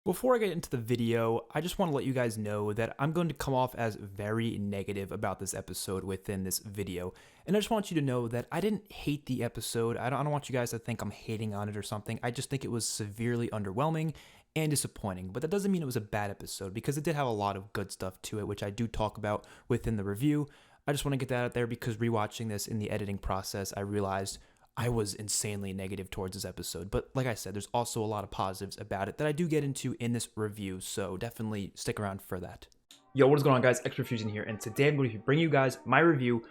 Before I get into the video, I just want to let you guys know that I'm going to come off as very negative about this episode within this video. And I just want you to know that I didn't hate the episode. I don't want you guys to think I'm hating on it or something. I just think it was severely underwhelming and disappointing. But that doesn't mean it was a bad episode, because it did have a lot of good stuff to it, which I do talk about within the review. I just want to get that out there because rewatching this in the editing process, I realized I was insanely negative towards this episode. But like I said, there's also a lot of positives about it that I do get into in this review, so definitely stick around for that. Yo, what is going on, guys? XPerfusion here, and today I'm going to bring you guys my review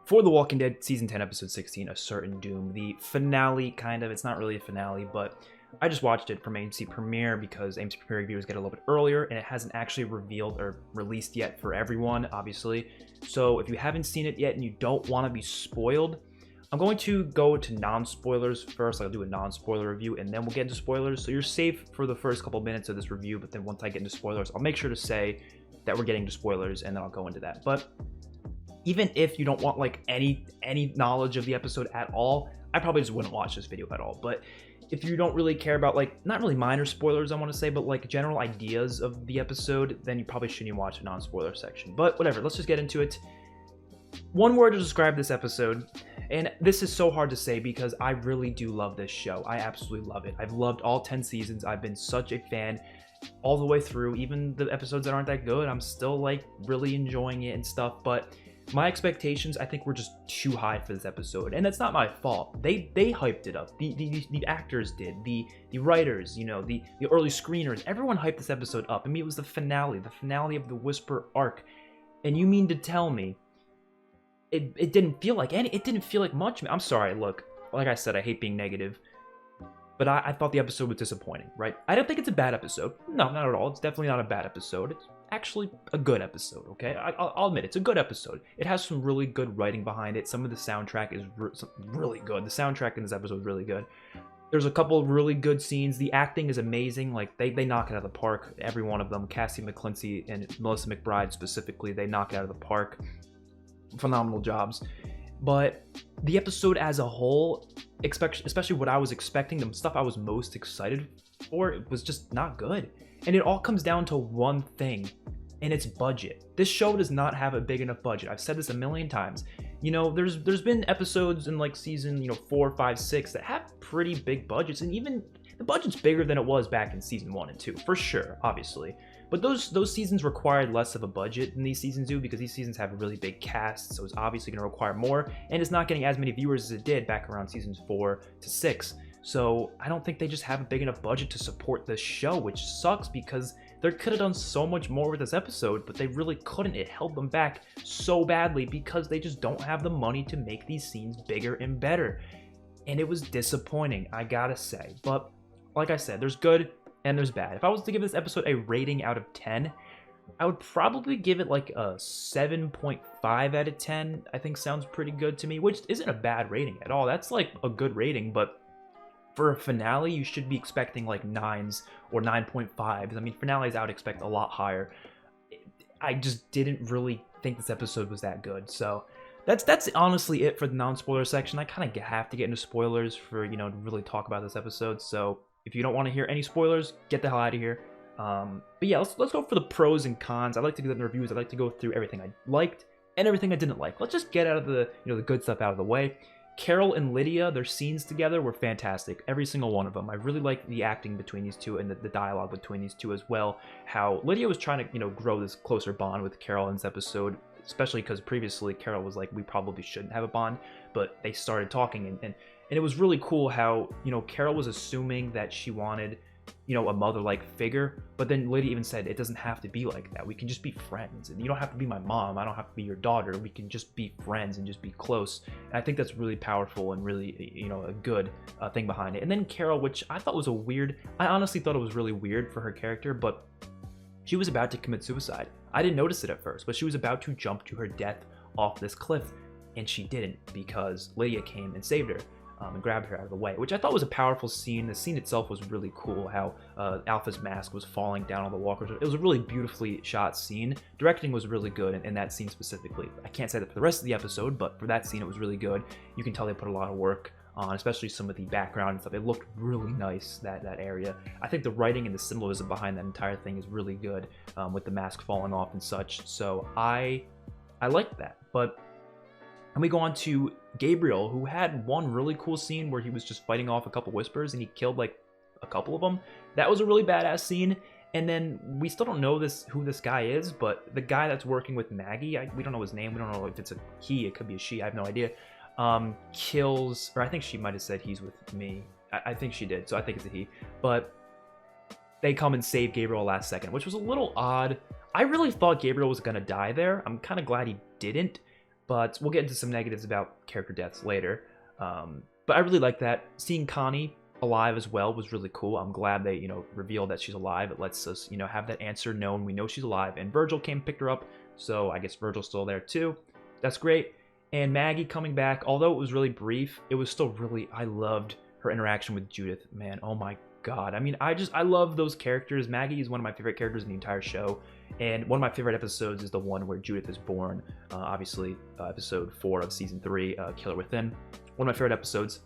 for The Walking Dead Season 10, Episode 16, A Certain Doom. The finale, kind of. It's not really a finale, but I just watched it from AMC Premiere because AMC Premiere reviews get a little bit earlier, and it hasn't actually revealed or released yet for everyone, obviously. So if you haven't seen it yet and you don't want to be spoiled, I'm going to go to non-spoilers first. I'll do a non-spoiler review, and then we'll get into spoilers. So you're safe for the first couple minutes of this review, but then once I get into spoilers, I'll make sure to say that we're getting to spoilers, and then I'll go into that. But even if you don't want like any knowledge of the episode at all, I probably just wouldn't watch this video at all. But if you don't really care about, like, not really minor spoilers, I want to say, but like general ideas of the episode, then you probably shouldn't even watch the non-spoiler section. But whatever, let's just get into it. One word to describe this episode, and this is so hard to say because I really do love this show. I absolutely love it. I've loved all 10 seasons. I've been such a fan all the way through. Even the episodes that aren't that good, I'm still like really enjoying it and stuff. But my expectations, I think, were just too high for this episode, and that's not my fault. They hyped it up. The actors did. The writers, you know, the early screeners, everyone hyped this episode up. I mean, it was the finale of the Whisper arc, and you mean to tell me it didn't feel like it didn't feel like much. I'm sorry, look, like I said, I hate being negative, but I thought the episode was disappointing, right? I don't think it's a bad episode. No, not at all. It's definitely not a bad episode. It's actually a good episode, okay? I'll admit, it's a good episode. It has some really good writing behind it. Some of the soundtrack is really good. The soundtrack in this episode is really good. There's a couple of really good scenes. The acting is amazing. Like, they knock it out of the park, every one of them. Cassie McClincy and Melissa McBride specifically, they knock it out of the park. Phenomenal jobs. But the episode as a whole, especially what I was expecting, the stuff I was most excited for, it was just not good. And it all comes down to one thing, and it's budget. This show does not have a big enough budget. I've said this a million times. You know, there's been episodes in like season 4, 5, 6 that have pretty big budgets, and even the budget's bigger than it was back in season 1 and 2, for sure, obviously. But those seasons required less of a budget than these seasons do, because these seasons have a really big cast, so it's obviously going to require more, and it's not getting as many viewers as it did back around seasons 4 to 6. So I don't think they just have a big enough budget to support this show, which sucks because they could have done so much more with this episode, but they really couldn't. It held them back so badly because they just don't have the money to make these scenes bigger and better. And it was disappointing, I gotta say. But like I said, there's good and there's bad. If I was to give this episode a rating out of 10, I would probably give it like a 7.5 out of 10. I think sounds pretty good to me, which isn't a bad rating at all. That's like a good rating, but for a finale, you should be expecting like 9s or 9.5s. I mean, finales I would expect a lot higher. I just didn't really think this episode was that good. So that's honestly it for the non-spoiler section. I kind of have to get into spoilers for, to really talk about this episode. So if you don't want to hear any spoilers, get the hell out of here. But yeah, let's go for the pros and cons. I like to do that in the reviews. I like to go through everything I liked and everything I didn't like. Let's just get out of the the good stuff out of the way. Carol and Lydia, their scenes together were fantastic. Every single one of them. I really liked the acting between these two and the dialogue between these two as well. How Lydia was trying to grow this closer bond with Carol in this episode, especially because previously Carol was like, we probably shouldn't have a bond, but they started talking, and it was really cool how Carol was assuming that she wanted a mother-like figure, but then Lydia even said, it doesn't have to be like that. We can just be friends, and you don't have to be my mom. I don't have to be your daughter. We can just be friends and just be close. And I think that's really powerful and really a good thing behind it. And then Carol, which I thought was I honestly thought it was really weird for her character, but she was about to commit suicide. I didn't notice it at first, but she was about to jump to her death off this cliff, and she didn't because Lydia came and saved her. And grabbed her out of the way, which I thought was a powerful scene. The scene itself was really cool, how Alpha's mask was falling down on the walkers. It was a really beautifully shot scene. Directing was really good in that scene specifically. I can't say that for the rest of the episode, but for that scene it was really good. You can tell they put a lot of work on, especially some of the background and stuff. It looked really nice, that area. I think the writing and the symbolism behind that entire thing is really good, with the mask falling off and such. So I liked that. But and we go on to Gabriel, who had one really cool scene where he was just fighting off a couple whispers and he killed like a couple of them. That was a really badass scene. And then we still don't know who this guy is, but the guy that's working with Maggie, we don't know his name. We don't know if it's a he, it could be a she, I have no idea. Kills, or I think she might have said he's with me. I think she did, so I think it's a he. But they come and save Gabriel last second, which was a little odd. I really thought Gabriel was gonna die there. I'm kind of glad he didn't, but we'll get into some negatives about character deaths later. But I really like that. Seeing Connie alive as well was really cool. I'm glad they, revealed that she's alive. It lets us, have that answer known. We know she's alive. And Virgil came and picked her up, so I guess Virgil's still there too. That's great. And Maggie coming back, although it was really brief, it was still really, I loved her interaction with Judith. Man, oh my god. I mean, I love those characters. Maggie is one of my favorite characters in the entire show. And one of my favorite episodes is the one where Judith is born. Obviously, episode 4 of season 3, Killer Within. One of my favorite episodes.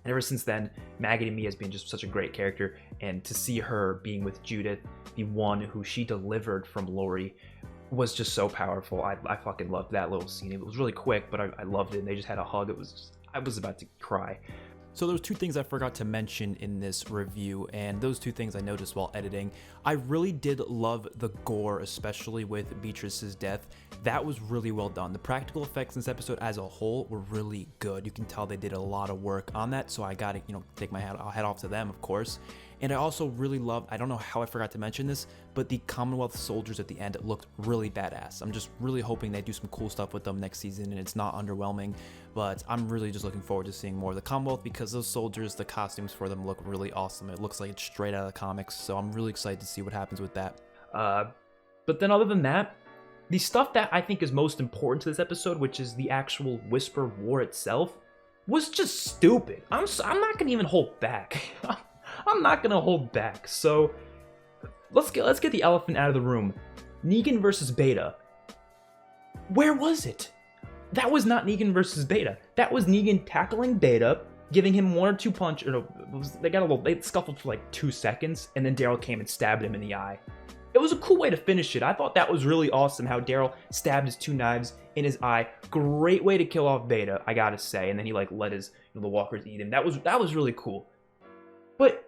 And ever since then, Maggie to me has been just such a great character, and to see her being with Judith, the one who she delivered from Lori, was just so powerful. I fucking loved that little scene. It was really quick, but I loved it, and they just had a hug. I was about to cry. So there's 2 things I forgot to mention in this review, and those 2 things I noticed while editing. I really did love the gore, especially with Beatrice's death. That was really well done. The practical effects in this episode as a whole were really good. You can tell they did a lot of work on that, so I gotta, take my hat off to them, of course. And I also really loved, I don't know how I forgot to mention this, but the Commonwealth soldiers at the end looked really badass. I'm just really hoping they do some cool stuff with them next season and it's not underwhelming, but I'm really just looking forward to seeing more of the Commonwealth, because those soldiers, the costumes for them look really awesome. It looks like it's straight out of the comics, so I'm really excited to see what happens with that. But then other than that, the stuff that I think is most important to this episode, which is the actual Whisper War itself, was just stupid. I'm not gonna even hold back. I'm not gonna hold back. So let's get the elephant out of the room. Negan versus Beta. Where was it? That was not Negan versus Beta. That was Negan tackling Beta, giving him 1 or 2 punches. They scuffled for like 2 seconds, and then Daryl came and stabbed him in the eye. It was a cool way to finish it. I thought that was really awesome how Daryl stabbed his 2 knives in his eye. Great way to kill off Beta, I gotta say. And then he let the walkers eat him. That was really cool. But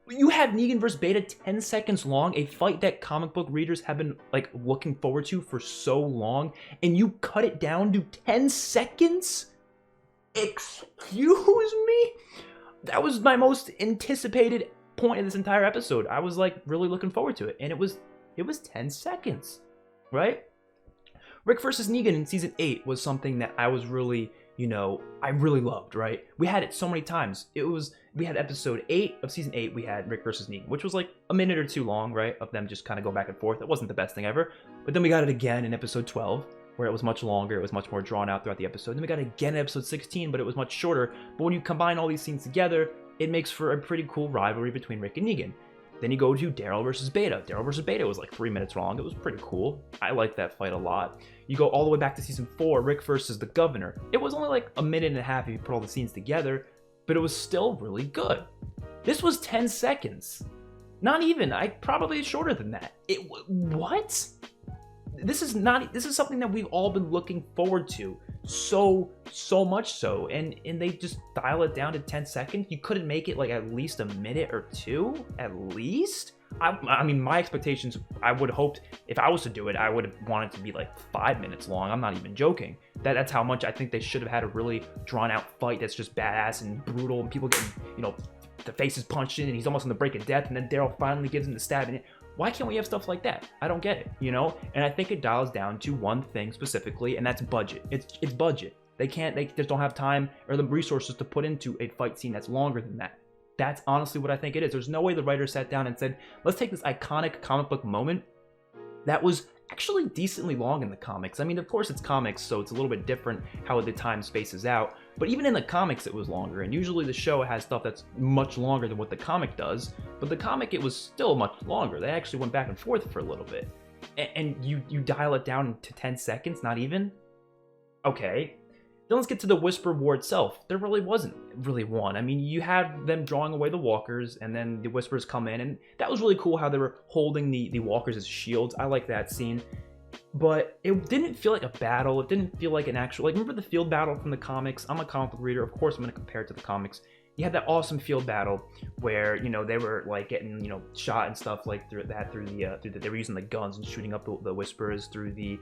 you had Negan vs. Beta 10 seconds long, a fight that comic book readers have been looking forward to for so long, and you cut it down to 10 seconds? Excuse me? That was my most anticipated point of this entire episode. I was really looking forward to it, and it was 10 seconds, right? Rick versus Negan in season 8 was something that I was really, I really loved, right? We had it so many times. We had episode 8 of season 8, we had Rick versus Negan, which was like a minute or 2 long, right? Of them just kind of go back and forth. It wasn't the best thing ever. But then we got it again in episode 12, where it was much longer. It was much more drawn out throughout the episode. Then we got it again in episode 16, but it was much shorter. But when you combine all these scenes together, it makes for a pretty cool rivalry between Rick and Negan. Then you go to Daryl versus Beta. Daryl versus Beta was like 3 minutes long. It was pretty cool. I liked that fight a lot. You go all the way back to season 4, Rick versus the Governor. It was only like a minute and a half if you put all the scenes together, but it was still really good. This was 10 seconds. Not even. Probably shorter than that. What? This is something that we've all been looking forward to so much so, and they just dial it down to 10 seconds. You couldn't make it at least a minute or 2 at least. I mean, my expectations, I would have hoped if I was to do it, I would have wanted to be 5 minutes long. I'm not even joking. That's how much I think they should have had a really drawn out fight that's just badass and brutal, and people getting the faces punched in, and he's almost on the brink of death, and then Daryl finally gives him the stab in it. Why can't we have stuff like that? I don't get it, And I think it dials down to one thing specifically, and that's budget. It's budget. They just don't have time or the resources to put into a fight scene that's longer than that. That's honestly what I think it is. There's no way the writer sat down and said, let's take this iconic comic book moment that was actually decently long in the comics. I mean, of course it's comics, so it's a little bit different how the time spaces out. But even in the comics, it was longer. And usually the show has stuff that's much longer than what the comic does. But the comic, it was still much longer. They actually went back and forth for a little bit. And you dial it down to 10 seconds, not even? Okay. Then let's get to the Whisper War itself. There really wasn't really one. I mean, you had them drawing away the walkers, and then the Whispers come in, and that was really cool how they were holding the walkers as shields. I like that scene. But it didn't feel like a battle. It didn't feel like an actual, like, remember the field battle from the comics? I'm a comic book reader. Of course, I'm going to compare it to the comics. You had that awesome field battle where, you know, they were like getting, you know, shot and stuff like through the they were using the guns and shooting up the Whisperers through the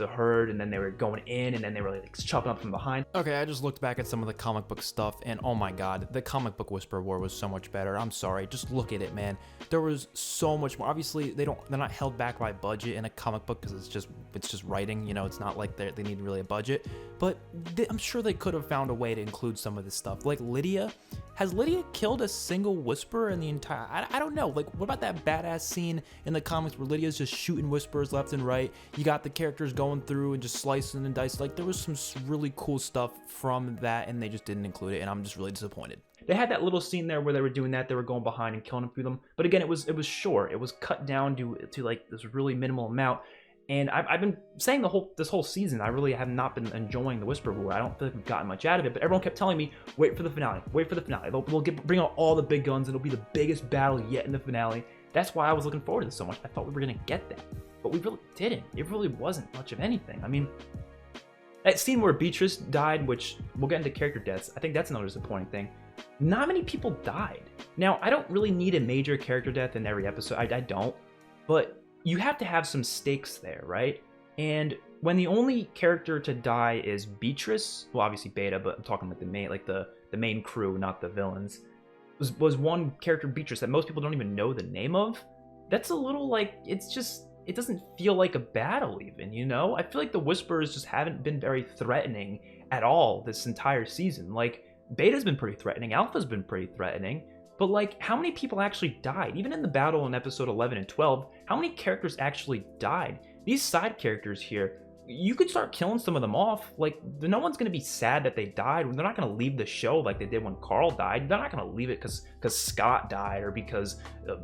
herd, and then they were going in, and then they were like chopping up from behind. Okay, I just looked back at some of the comic book stuff, and oh my god, the comic book Whisper War was so much better. I'm sorry, just look at it, man. There was so much more. Obviously, they're not held back by budget in a comic book because it's just writing. You know, it's not like they need really a budget. But I'm sure they could have found a way to include some of this stuff. Like Lydia. Has Lydia killed a single Whisperer in the entire... I don't know. Like, what about that badass scene in the comics where Lydia's just shooting Whisperers left and right? You got the characters going through and just slicing and dicing. Like, there was some really cool stuff from that, and they just didn't include it, and I'm just really disappointed. They had that little scene there where they were doing that. They were going behind and killing through them. But again, it was short. It was cut down to like this really minimal amount. And I've been saying this whole season, I really have not been enjoying the Whisper War. I don't feel like we've gotten much out of it, but everyone kept telling me, wait for the finale, wait for the finale. We'll bring out all the big guns, and it'll be the biggest battle yet in the finale. That's why I was looking forward to this so much. I thought we were going to get that, but we really didn't. It really wasn't much of anything. I mean, that scene where Beatrice died, which we'll get into character deaths, I think that's another disappointing thing. Not many people died. Now, I don't really need a major character death in every episode. I don't, but you have to have some stakes there, right? And when the only character to die is Beatrice, well, obviously Beta, but I'm talking like the main crew, not the villains, was one character, Beatrice, that most people don't even know the name of. That's a little like, it doesn't feel like a battle even, you know? I feel like the Whisperers just haven't been very threatening at all this entire season. Like, Beta's been pretty threatening, Alpha's been pretty threatening. But, like, how many people actually died? Even in the battle in episode 11 and 12, how many characters actually died? These side characters here, you could start killing some of them off. Like, no one's going to be sad that they died. They're not going to leave the show like they did when Carl died. They're not going to leave it because Scott died or because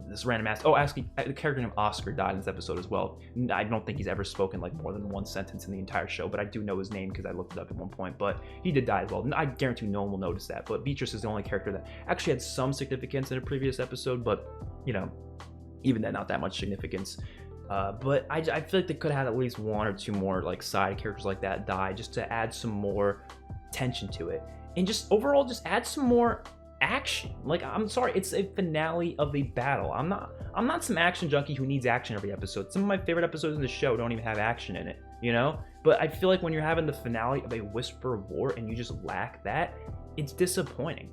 this random ass... Oh, actually, the character named Oscar died in this episode as well. I don't think he's ever spoken, like, more than one sentence in the entire show, but I do know his name because I looked it up at one point. But he did die as well. I guarantee no one will notice that. But Beatrice is the only character that actually had some significance in a previous episode, but, you know, even then, not that much significance. But I feel like they could have had at least one or two more like side characters like that die just to add some more tension to it, and just overall just add some more action. Like, I'm sorry, it's a finale of a battle. I'm not some action junkie who needs action every episode. Some of my favorite episodes in the show don't even have action in it, you know? But I feel like when you're having the finale of a Whisper War and you just lack that, it's disappointing.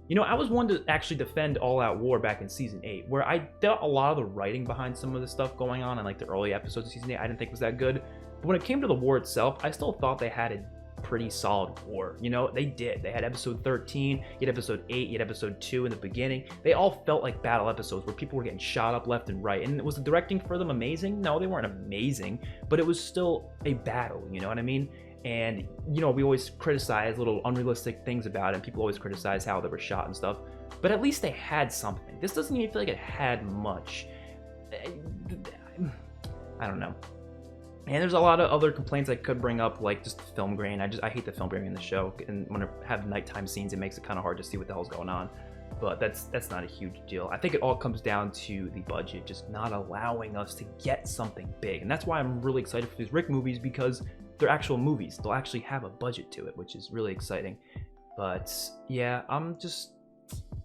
You know, I was one to actually defend All Out War back in Season 8, where I thought a lot of the writing behind some of the stuff going on in like the early episodes of Season 8 I didn't think was that good. But when it came to the war itself, I still thought they had a pretty solid war. You know, they did. They had episode 13, you had episode 8, you had episode 2 in the beginning. They all felt like battle episodes where people were getting shot up left and right. And was the directing for them amazing? No, they weren't amazing, but it was still a battle, you know what I mean? And, you know, we always criticize little unrealistic things about it. People always criticize how they were shot and stuff. But at least they had something. This doesn't even feel like it had much. I don't know. And there's a lot of other complaints I could bring up, like just the film grain. I hate the film grain in the show. And when I have nighttime scenes, it makes it kind of hard to see what the hell's going on. But that's not a huge deal. I think it all comes down to the budget just not allowing us to get something big. And that's why I'm really excited for these Rick movies, because they're actual movies. They'll actually have a budget to it, which is really exciting. But yeah, I'm just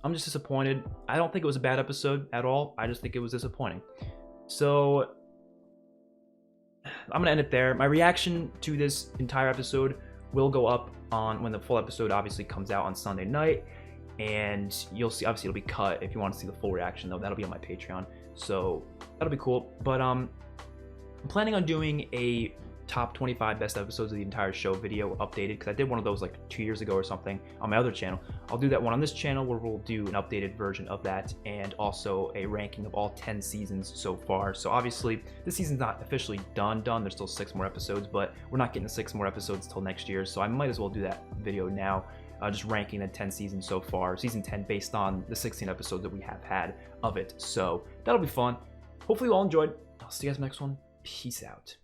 disappointed. I don't think it was a bad episode at all. I just think it was disappointing. So I'm gonna end it there. My reaction to this entire episode will go up on when the full episode obviously comes out on Sunday night, and you'll see, obviously it'll be cut. If you want to see the full reaction though, that'll be on my Patreon, so that'll be cool. But I'm planning on doing a top 25 best episodes of the entire show video updated, because I did one of those like 2 years ago or something on my other channel. I'll do that one on this channel where we'll do an updated version of that, and also a ranking of all 10 seasons so far. So obviously this season's not officially done. There's still 6 more episodes, but we're not getting 6 more episodes till next year, so I might as well do that video now, just ranking the 10 seasons so far, season 10 based on the 16 episodes that we have had of it. So that'll be fun. Hopefully you all enjoyed. I'll see you guys in the next one. Peace out.